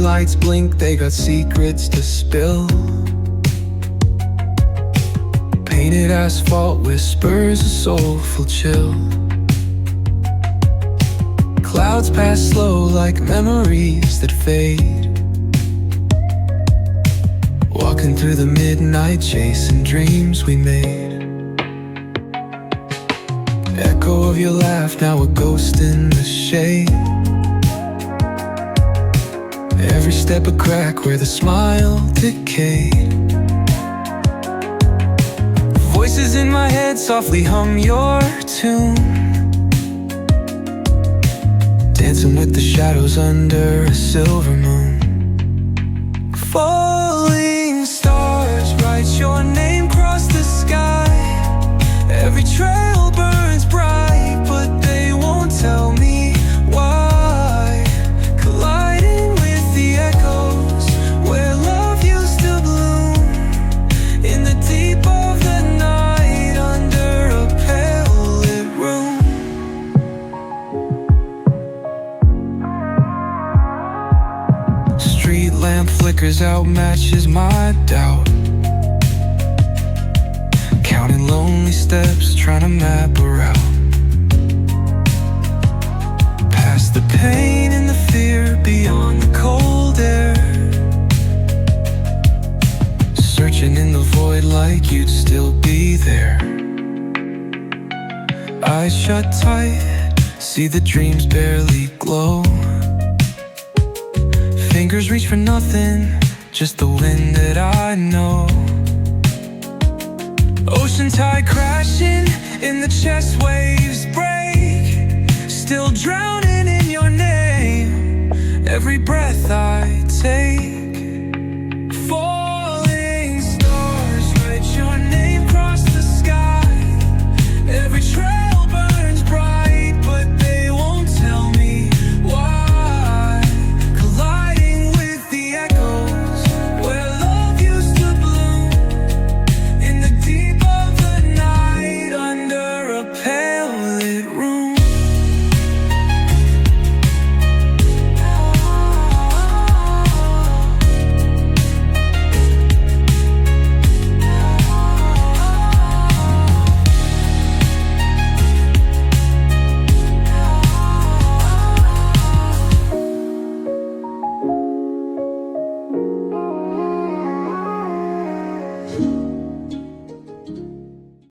lights blink, they got secrets to spill. Painted asphalt whispers a soulful chill. Clouds pass slow like memories that fade. Walking through the midnight, chasing dreams we made. Echo of your laugh, now a ghost in the shade. Every step a crack where the smile decayed. Voices in my head softly hum your tune, dancing with the shadows under a silver moon. Falling stars write your name across the sky. Every trail burns bright, but they won't tell me why. Colliding with the echoes where love used to bloom, in the deep of the night under a pale lit room. Street lamp flickers out, matches my doubt. Counting lonely steps, trying to map a route. Past the pain and the fear, beyond the cold air. Searching in the void like you'd still be there. Eyes shut tight, see the dreams barely glow. Fingers reach for nothing, just the wind that I know. Ocean tide crashing, in the chest waves break. Still drowning in your name, every breath I take.